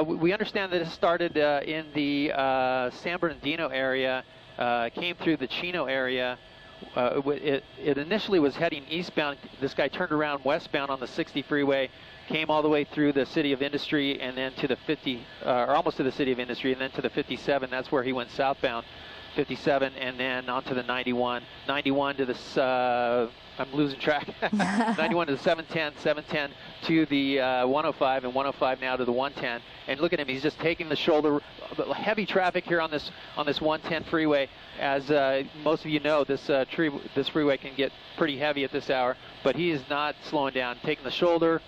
We understand that it started in the San Bernardino area, came through the Chino area. It initially was heading eastbound. This guy turned around westbound on the 60 freeway, came all the way through the City of Industry, and then to the 50, or almost to the City of Industry, and then to the 57. That's where he went southbound, 57, and then onto the 91. 91 to the, I'm losing track. 91 to the 710, 710 to the 105, and 105 now to the 110. And look at him, he's just taking the shoulder. Heavy traffic here on this 110 freeway. As most of you know, this freeway can get pretty heavy at this hour, but he is not slowing down, taking the shoulder,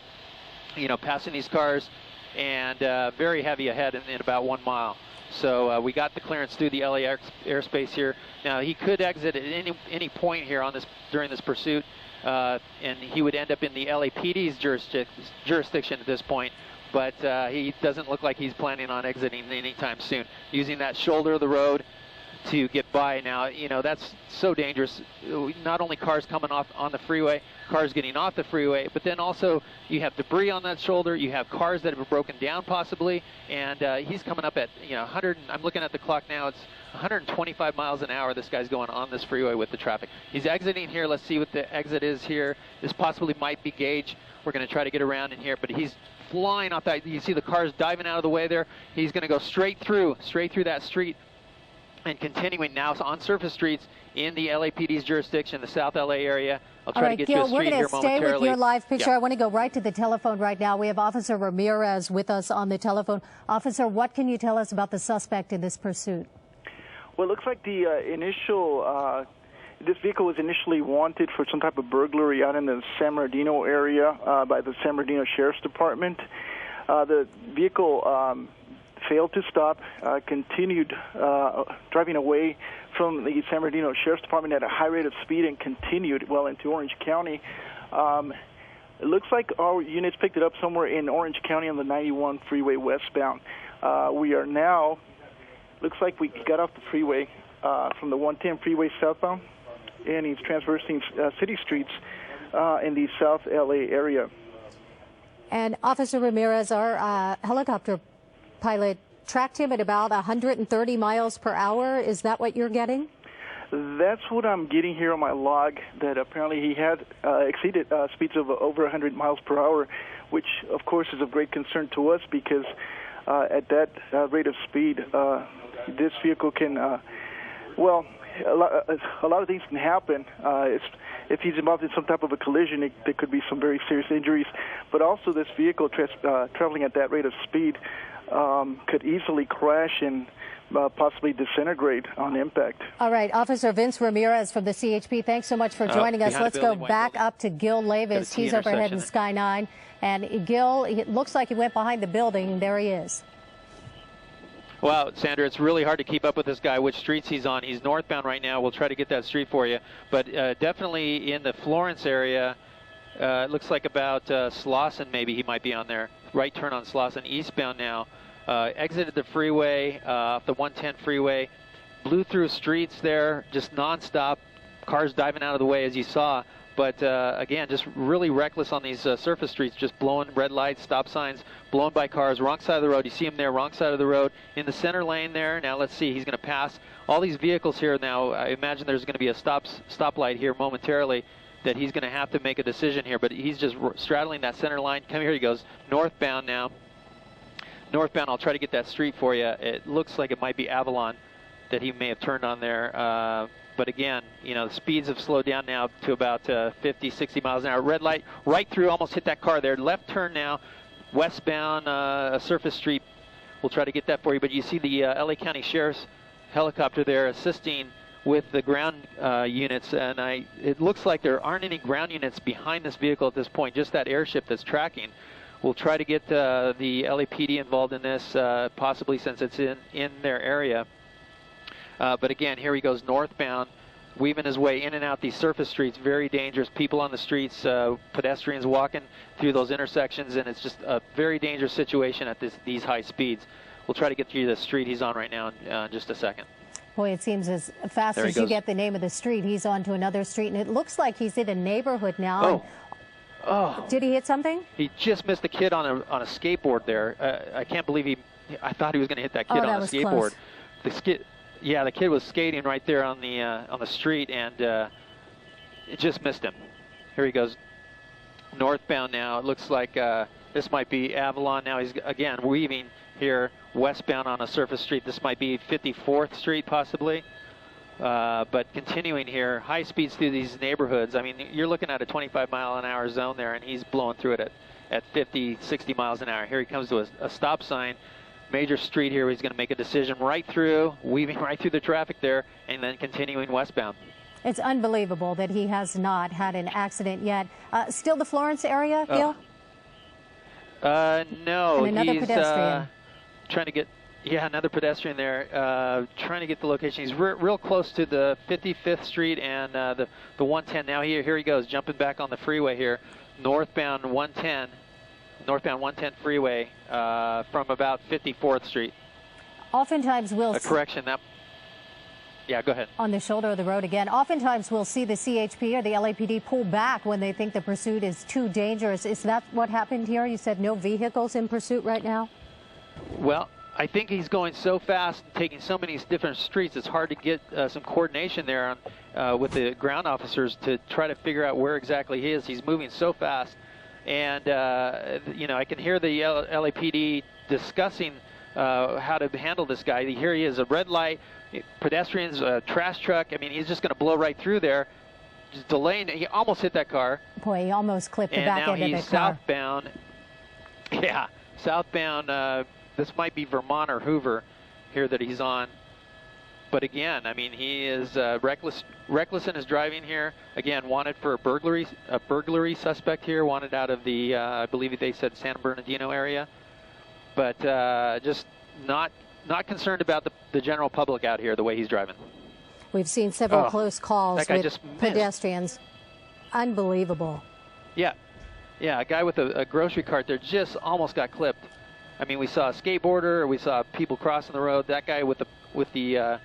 you know, passing these cars, and very heavy ahead in about 1 mile. So we got the clearance through the LA airspace here. Now he could exit at any point here on this during this pursuit, and he would end up in the LAPD's jurisdiction at this point. But he doesn't look like he's planning on exiting anytime soon. Using that shoulder of the road to get by. Now, you know, that's so dangerous. Not only cars coming off on the freeway, cars getting off the freeway, but then also you have debris on that shoulder, you have cars that have broken down possibly, and he's coming up at, you know, 100, I'm looking at the clock now, it's 125 miles an hour this guy's going on this freeway with the traffic. He's exiting here. Let's see what the exit is here. This possibly might be Gage. We're going to try to get around in here, but he's flying off that. You see the cars diving out of the way there. He's going to go straight through that street, and continuing now on surface streets in the LAPD's jurisdiction, the South LA area. I'll try to get you a street here momentarily. We're going to stay with your live picture. Yeah. I want to go right to the telephone right now. We have Officer Ramirez with us on the telephone. Officer, what can you tell us about the suspect in this pursuit? Well, it looks like the this vehicle was initially wanted for some type of burglary out in the San Bernardino area by the San Bernardino Sheriff's Department. The vehicle failed to stop, continued driving away from the San Bernardino Sheriff's Department at a high rate of speed, and continued well into Orange County. It looks like our units picked it up somewhere in Orange County on the 91 freeway westbound. We are now, looks like we got off the freeway from the 110 freeway southbound, and he's traversing city streets in the South LA area. And Officer Ramirez, our helicopter pilot tracked him at about 130 miles per hour. Is that what you're getting? That's what I'm getting here on my log, that apparently he had exceeded speeds of over 100 miles per hour, which of course is of great concern to us, because at that rate of speed, this vehicle can, well, a lot of things can happen. If he's involved in some type of a collision, there could be some very serious injuries. But also this vehicle traveling at that rate of speed could easily crash and possibly disintegrate on impact. All right, Officer Vince Ramirez from the CHP, thanks so much for joining us. Let's go back up to Gil Levis. He's overhead in Sky 9. And Gil, it looks like he went behind the building. There he is. Well, Sandra, it's really hard to keep up with this guy, which streets he's on. He's northbound right now. We'll try to get that street for you. But definitely in the Florence area, it looks like about Slauson maybe he might be on there. Right turn on Slauson, eastbound now. Exited the freeway, off the 110 freeway, blew through streets there, just nonstop, cars diving out of the way as you saw. But again, just really reckless on these surface streets, just blowing red lights, stop signs, blown by cars, wrong side of the road. You see him there, wrong side of the road, in the center lane there. Now let's see, he's going to pass all these vehicles here now. I imagine there's going to be a stoplight here momentarily that he's going to have to make a decision here, but he's just straddling that center line. Come here, he goes northbound now. Northbound, I'll try to get that street for you. It looks like it might be Avalon that he may have turned on there. But again, you know, the speeds have slowed down now to about 50, 60 miles an hour. Red light right through, almost hit that car there. Left turn now, westbound, a surface street. We'll try to get that for you. But you see the LA County Sheriff's helicopter there assisting with the ground units. And it looks like there aren't any ground units behind this vehicle at this point, just that airship that's tracking. We'll try to get the LAPD involved in this, possibly since it's in their area. But again, here he goes northbound, weaving his way in and out these surface streets. Very dangerous. People on the streets, pedestrians walking through those intersections, and it's just a very dangerous situation at these high speeds. We'll try to get through the street he's on right now in just a second. Boy, it seems as fast as you get the name of the street, he's on to another street, and it looks like he's in a neighborhood now. Oh. Did he hit something? He just missed the kid on a skateboard there. I can't believe I thought he was going to hit that kid on a skateboard. Close. The kid was skating right there on the street, and it just missed him. Here he goes northbound now. It looks like this might be Avalon. Now he's again weaving here westbound on a surface street. This might be 54th Street possibly. But continuing here, high speeds through these neighborhoods. I mean, you're looking at a 25-mile-an-hour zone there, and he's blowing through it at 50, 60 miles an hour. Here he comes to a stop sign, major street here. He's going to make a decision right through, weaving right through the traffic there, and then continuing westbound. It's unbelievable that he has not had an accident yet. Still the Florence area, Gil? No, and another he's pedestrian. Trying to get. Yeah, another pedestrian there, trying to get the location. He's real close to the 55th Street and the 110. Now here he goes, jumping back on the freeway here, northbound 110 freeway from about 54th Street. Oftentimes we'll... A correction, yeah, go ahead. On the shoulder of the road again. Oftentimes we'll see the CHP or the LAPD pull back when they think the pursuit is too dangerous. Is that what happened here? You said no vehicles in pursuit right now? Well, I think he's going so fast, taking so many different streets, it's hard to get some coordination there with the ground officers to try to figure out where exactly he is. He's moving so fast. And, you know, I can hear the LAPD discussing how to handle this guy. Here he is, a red light, pedestrians, a trash truck. I mean, he's just going to blow right through there, just delaying. He almost hit that car. Boy, he almost clipped the back end of the car. And now he's southbound. Yeah, southbound. This might be Vermont or Hoover here that he's on. But again, I mean, he is reckless in his driving here. Again, wanted for a burglary suspect here, wanted out of the, I believe they said San Bernardino area. But just not concerned about the general public out here, the way he's driving. We've seen several close calls with pedestrians. Unbelievable. Yeah, a guy with a grocery cart there just almost got clipped. I mean, we saw a skateboarder, we saw people crossing the road. That guy with the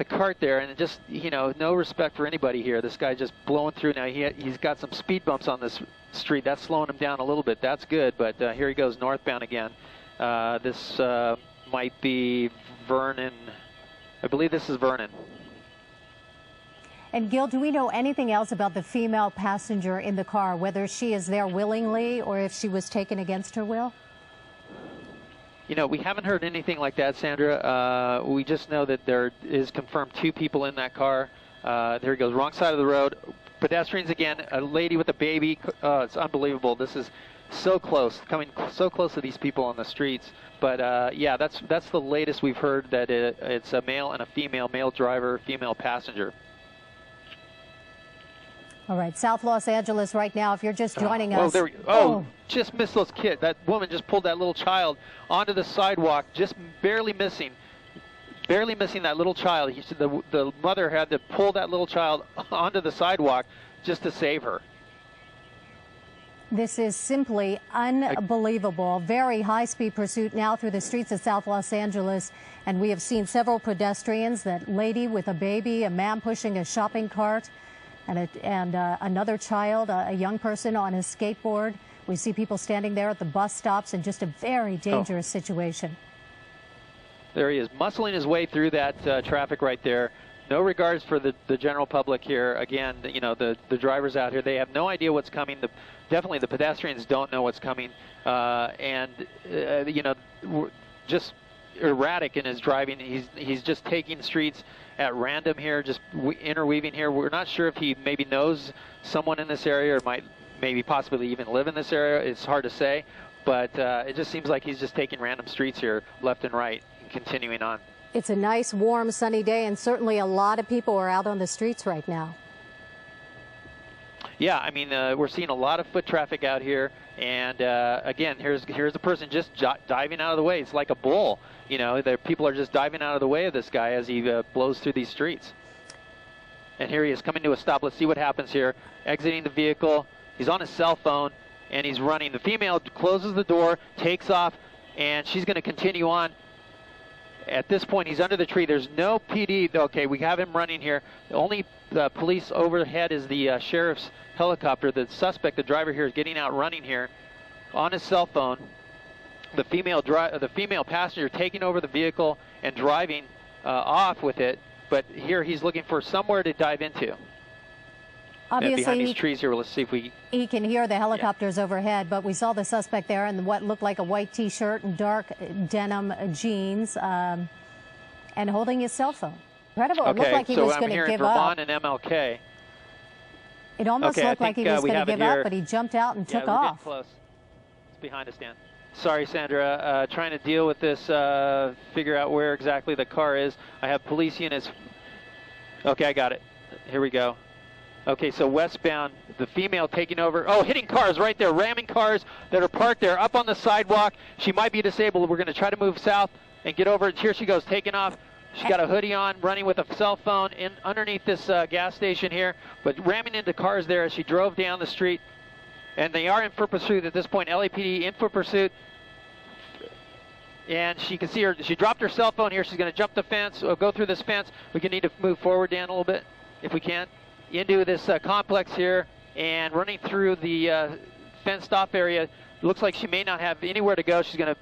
cart there, and just, you know, no respect for anybody here. This guy just blowing through. Now he's got some speed bumps on this street. That's slowing him down a little bit. That's good, but here he goes northbound again. This might be Vernon. I believe this is Vernon. And Gil, do we know anything else about the female passenger in the car, whether she is there willingly or if she was taken against her will? You know, we haven't heard anything like that, Sandra. We just know that there is confirmed 2 people in that car. There he goes, wrong side of the road. Pedestrians again, a lady with a baby. It's unbelievable. This is so close, coming so close to these people on the streets. But yeah, that's the latest we've heard, that it's a male and a female, male driver, female passenger. All right, South Los Angeles right now, if you're just joining us. Oh, there we go. Just missed those kids. That woman just pulled that little child onto the sidewalk, just barely missing that little child. The mother had to pull that little child onto the sidewalk just to save her. This is simply unbelievable. Very high-speed pursuit now through the streets of South Los Angeles. And we have seen several pedestrians, that lady with a baby, a man pushing a shopping cart, and another child, a young person on a skateboard. We see people standing there at the bus stops, and just a very dangerous situation. There he is, muscling his way through that traffic right there. No regards for the general public here. Again, you know, the drivers out here, they have no idea what's coming. Definitely the pedestrians don't know what's coming. You know, just erratic in his driving. He's just taking streets at random here, just interweaving here. We're not sure if he maybe knows someone in this area, or might maybe possibly even live in this area. It's hard to say, but it just seems like he's just taking random streets here, left and right, and continuing on. It's a nice, warm, sunny day, and certainly a lot of people are out on the streets right now. Yeah, I mean, we're seeing a lot of foot traffic out here, and again, here's a person just diving out of the way. It's like a bull. You know, people are just diving out of the way of this guy as he blows through these streets. And here he is coming to a stop. Let's see what happens here. Exiting the vehicle. He's on his cell phone, and he's running. The female closes the door, takes off, and she's going to continue on. At this point, he's under the tree. There's no PD. Okay, we have him running here. The only police overhead is the sheriff's helicopter. The suspect, the driver here, is getting out running here on his cell phone. The female passenger taking over the vehicle and driving off with it. But here he's looking for somewhere to dive into. Obviously, behind these trees here, let's see if we... He can hear the helicopters overhead, but we saw the suspect there in what looked like a white T-shirt and dark denim jeans and holding his cell phone. Incredible. It looked like he was going to give up. Vermont and MLK. It almost looked like he was going to give up, but he jumped out and took off. Close. It's behind us, Dan. Sorry, Sandra. Trying to deal with this, figure out where exactly the car is. I have police units. Okay, I got it. Here we go. Okay, so westbound, the female taking over. Oh, hitting cars right there, ramming cars that are parked there up on the sidewalk. She might be disabled. We're going to try to move south and get over. Here she goes, taking off. She's got a hoodie on, running with a cell phone underneath this gas station here, but ramming into cars there as she drove down the street. And they are in foot pursuit at this point. LAPD in foot pursuit. And she can see her. She dropped her cell phone here. She's going to jump the fence, or go through this fence. We can need to move forward, Dan, a little bit, if we can, into this complex here, and running through the fenced off area. Looks like she may not have anywhere to go. She's going to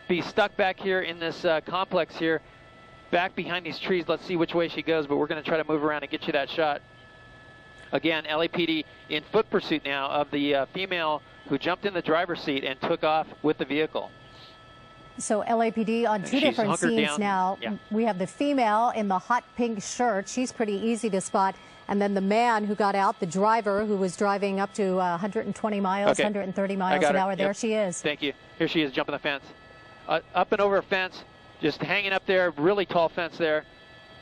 be stuck back here in this complex here, back behind these trees. Let's see which way she goes, but we're going to try to move around and get you that shot. Again, LAPD in foot pursuit now of the female who jumped in the driver's seat and took off with the vehicle. So LAPD on two different scenes now. Yeah. We have the female in the hot pink shirt. She's pretty easy to spot. And then the man who got out, the driver who was driving up to 120 miles, 130 miles an hour. There she is. Thank you. Here she is jumping the fence. Up and over a fence, just hanging up there, really tall fence there.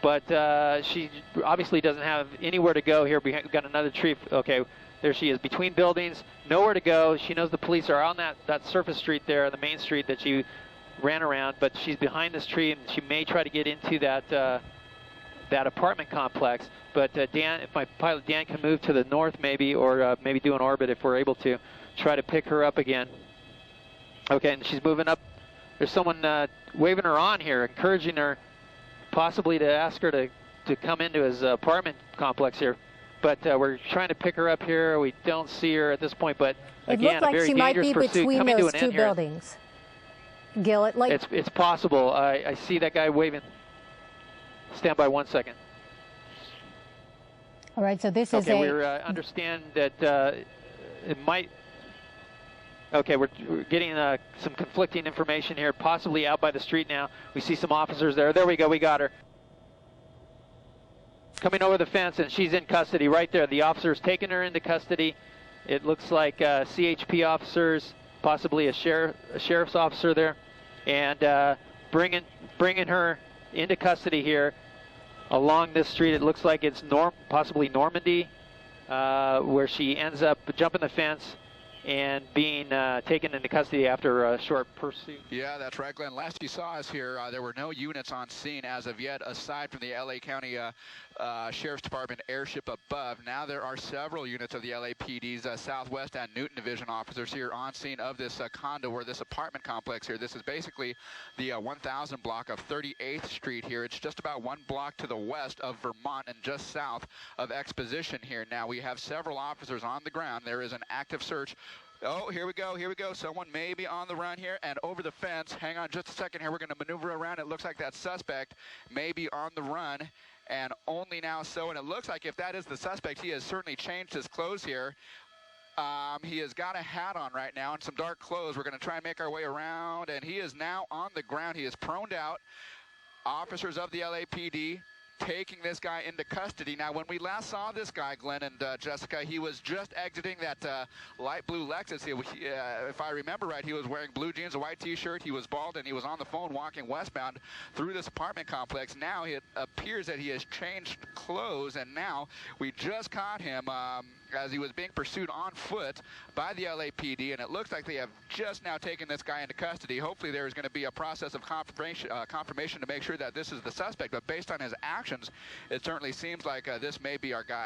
But she obviously doesn't have anywhere to go here. We've got another tree. Okay, there she is between buildings, nowhere to go. She knows the police are on that surface street there, the main street that she ran around, but she's behind this tree, and she may try to get into that apartment complex. But Dan, if my pilot Dan can move to the north maybe, or maybe do an orbit if we're able to, try to pick her up again. Okay, and she's moving up. There's someone waving her on here, encouraging her, possibly to ask her to come into his apartment complex here. But we're trying to pick her up here. We don't see her at this point, but again, a very dangerous pursuit. It looked like she might be between those two buildings. Gil, it's possible. I see that guy waving. Stand by 1 second. All right, so this is we understand that it might. Okay, we're getting some conflicting information here, possibly out by the street now. We see some officers there. There we go, we got her. Coming over the fence, and she's in custody right there. The officer's taking her into custody. It looks like CHP officers, possibly a sheriff's officer there, and bringing her into custody here along this street. It looks like it's possibly Normandy, where she ends up jumping the fence and being taken into custody after a short pursuit. Yeah, that's right, Glenn. Last you saw us here, there were no units on scene as of yet, aside from the LA County Sheriff's Department airship above. Now there are several units of the LAPD's Southwest and Newton Division officers here on scene of this condo, or this apartment complex here. This is basically the 1000 block of 38th Street here. It's just about 1 block to the west of Vermont and just south of Exposition here. Now we have several officers on the ground. There is an active search. Oh, here we go, here we go. Someone may be on the run here and over the fence. Hang on just a second here. We're going to maneuver around. It looks like that suspect may be on the run, and only now so. And it looks like if that is the suspect, he has certainly changed his clothes here. He has got a hat on right now and some dark clothes. We're going to try and make our way around, and he is now on the ground. He is proned out. Officers of the LAPD taking this guy into custody. Now, when we last saw this guy, Glenn and Jessica, he was just exiting that light blue Lexus. If I remember right, he was wearing blue jeans, a white T-shirt. He was bald, and he was on the phone walking westbound through this apartment complex. Now it appears that he has changed clothes, and now we just caught him as he was being pursued on foot by the LAPD, and it looks like they have just now taken this guy into custody. Hopefully there is going to be a process of confirmation to make sure that this is the suspect, but based on his actions, it certainly seems like this may be our guy.